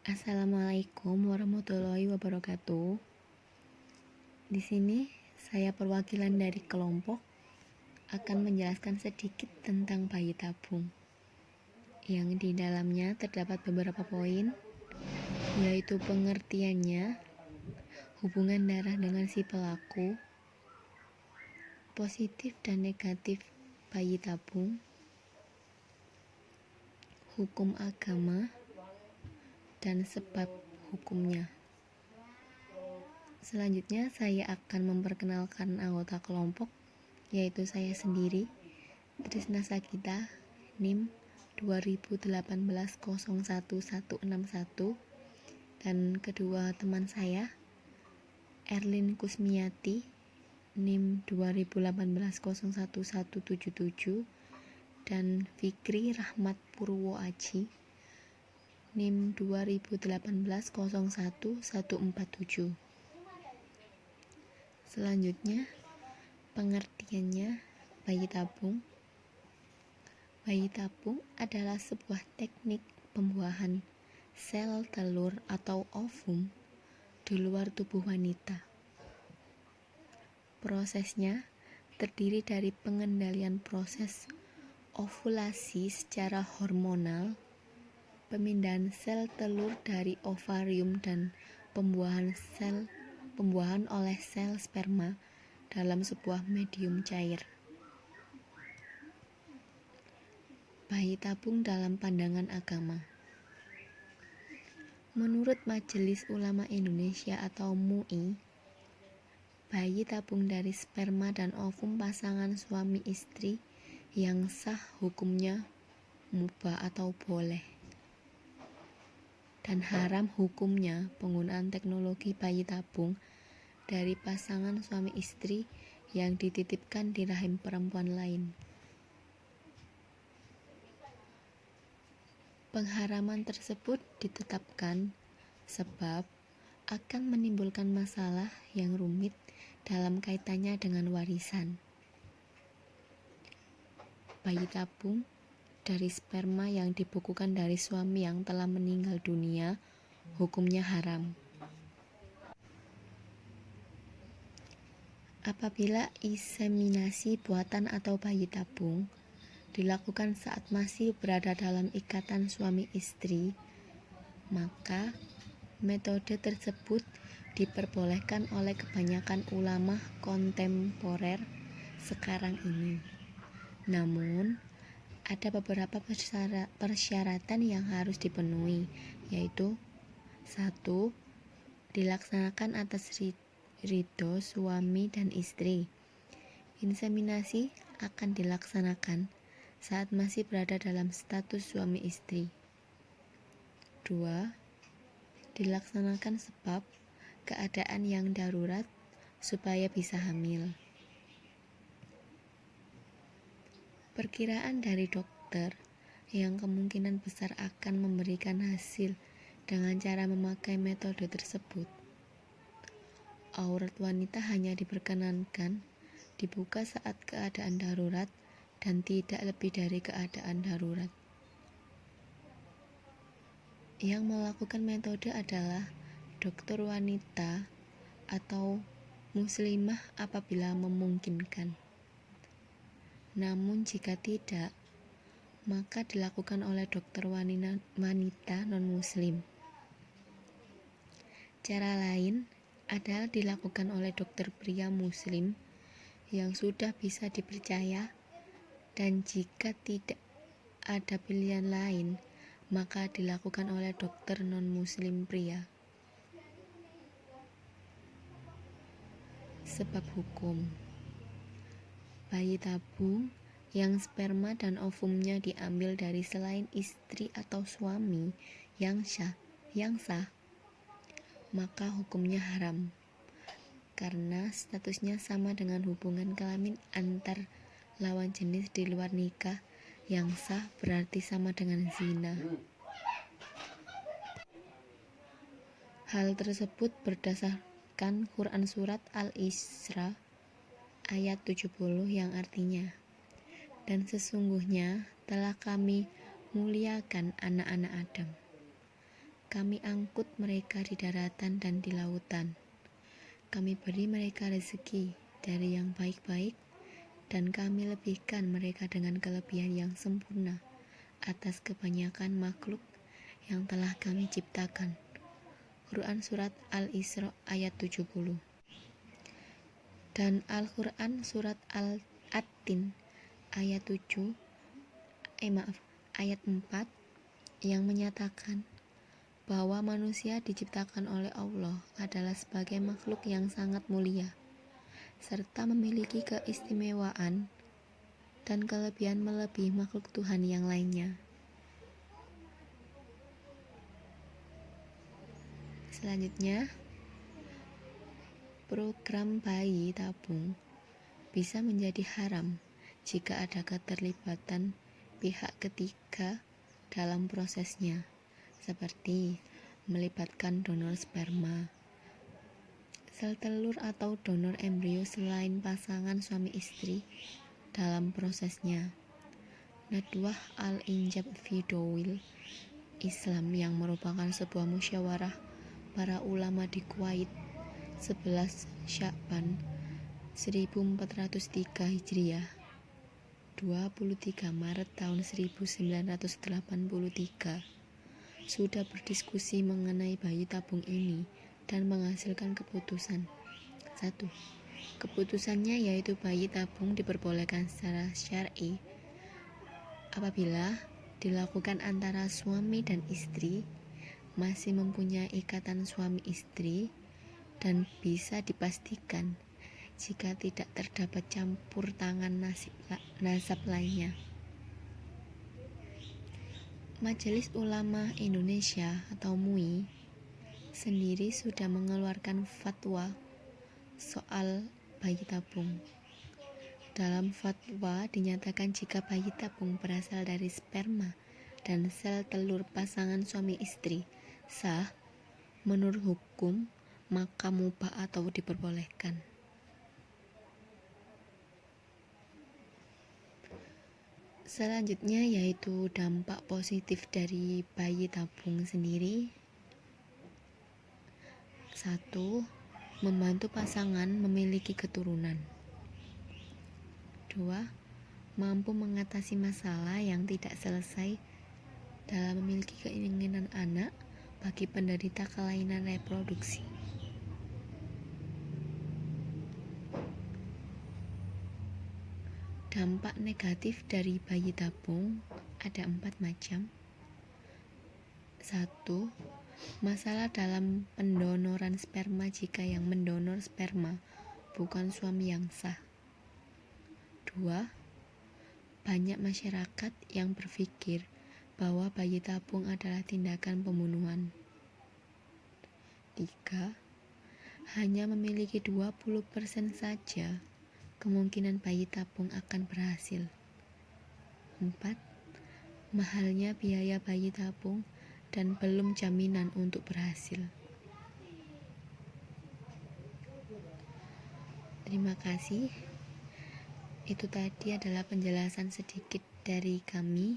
Assalamualaikum warahmatullahi wabarakatuh. Di sini saya perwakilan dari kelompok akan menjelaskan sedikit tentang bayi tabung. Yang di dalamnya terdapat beberapa poin, yaitu pengertiannya, hubungan darah dengan si pelaku, positif dan negatif bayi tabung, hukum agama, dan sebab hukumnya. Selanjutnya saya akan memperkenalkan anggota kelompok, yaitu saya sendiri, Trisna Sakita, NIM 2018011161, dan kedua teman saya, Erlin Kusmiati, NIM 2018011177, dan Fikri Rahmat Purwo Aji, NIM 2018011147. Selanjutnya, pengertiannya bayi tabung. Bayi tabung adalah sebuah teknik pembuahan sel telur atau ovum di luar tubuh wanita. Prosesnya terdiri dari pengendalian proses ovulasi secara hormonal, pemindahan sel telur dari ovarium, dan pembuahan oleh sel sperma dalam sebuah medium cair. Bayi tabung dalam pandangan agama. Menurut Majelis Ulama Indonesia atau MUI, bayi tabung dari sperma dan ovum pasangan suami istri yang sah hukumnya mubah atau boleh, dan haram hukumnya penggunaan teknologi bayi tabung dari pasangan suami istri yang dititipkan di rahim perempuan lain. Pengharaman tersebut ditetapkan sebab akan menimbulkan masalah yang rumit dalam kaitannya dengan warisan. Bayi tabung dari sperma yang dibukukan dari suami yang telah meninggal dunia hukumnya haram. Apabila inseminasi buatan atau bayi tabung dilakukan saat masih berada dalam ikatan suami istri, maka metode tersebut diperbolehkan oleh kebanyakan ulama kontemporer sekarang ini. Namun, ada beberapa persyaratan yang harus dipenuhi, yaitu 1. Dilaksanakan atas ridho suami dan istri. Inseminasi akan dilaksanakan saat masih berada dalam status suami istri. 2. Dilaksanakan sebab keadaan yang darurat supaya bisa hamil. Perkiraan dari dokter yang kemungkinan besar akan memberikan hasil dengan cara memakai metode tersebut. Aurat wanita hanya diperkenankan dibuka saat keadaan darurat dan tidak lebih dari keadaan darurat. Yang melakukan metode adalah dokter wanita atau muslimah apabila memungkinkan. Namun jika tidak, maka dilakukan oleh dokter wanita non-muslim. Cara lain adalah dilakukan oleh dokter pria muslim yang sudah bisa dipercaya, dan jika tidak ada pilihan lain, maka dilakukan oleh dokter non-muslim pria. Sebab hukum. Bayi tabung yang sperma dan ovumnya diambil dari selain istri atau suami yang sah, maka hukumnya haram, karena statusnya sama dengan hubungan kelamin antar lawan jenis di luar nikah yang sah, berarti sama dengan zina. Hal tersebut berdasarkan Quran Surat Al-Isra ayat 70 yang artinya, dan sesungguhnya telah kami muliakan anak-anak Adam. Kami angkut mereka di daratan dan di lautan. Kami beri mereka rezeki dari yang baik-baik, dan kami lebihkan mereka dengan kelebihan yang sempurna atas kebanyakan makhluk yang telah kami ciptakan. Quran Surat Al-Isra ayat 70. Dan Al-Quran Surat Al-At-Tin ayat 4 yang menyatakan bahwa manusia diciptakan oleh Allah adalah sebagai makhluk yang sangat mulia, serta memiliki keistimewaan dan kelebihan melebihi makhluk Tuhan yang lainnya. Selanjutnya, program bayi tabung bisa menjadi haram jika ada keterlibatan pihak ketiga dalam prosesnya, seperti melibatkan donor sperma, sel telur atau donor embrio selain pasangan suami istri dalam prosesnya. Nadwah Al-Injab fi Dawil Islam yang merupakan sebuah musyawarah para ulama di Kuwait 11 Sya'ban 1403 Hijriah 23 Maret tahun 1983 sudah berdiskusi mengenai bayi tabung ini dan menghasilkan keputusan. 1. Keputusannya yaitu bayi tabung diperbolehkan secara syar'i apabila dilakukan antara suami dan istri, masih mempunyai ikatan suami istri, dan bisa dipastikan jika tidak terdapat campur tangan nasab lainnya. Majelis Ulama Indonesia atau MUI sendiri sudah mengeluarkan fatwa soal bayi tabung. Dalam fatwa dinyatakan jika bayi tabung berasal dari sperma dan sel telur pasangan suami istri sah menurut hukum, maka mubah atau diperbolehkan. Selanjutnya yaitu dampak positif dari bayi tabung sendiri. 1. Membantu pasangan memiliki keturunan. 2. Mampu mengatasi masalah yang tidak selesai dalam memiliki keinginan anak bagi penderita kelainan reproduksi. Dampak negatif dari bayi tabung ada 4 macam. 1. Masalah dalam pendonoran sperma jika yang mendonor sperma bukan suami yang sah. 2. Banyak masyarakat yang berpikir bahwa bayi tabung adalah tindakan pembunuhan. 3. Hanya memiliki 20% saja kemungkinan bayi tabung akan berhasil. 4. Mahalnya biaya bayi tabung dan belum jaminan untuk berhasil. Terima kasih. Itu tadi adalah penjelasan sedikit dari kami.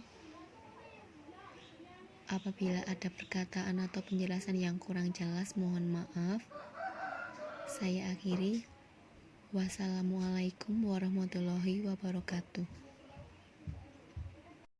Apabila ada perkataan atau penjelasan yang kurang jelas, mohon maaf. Saya akhiri. Wassalamualaikum warahmatullahi wabarakatuh.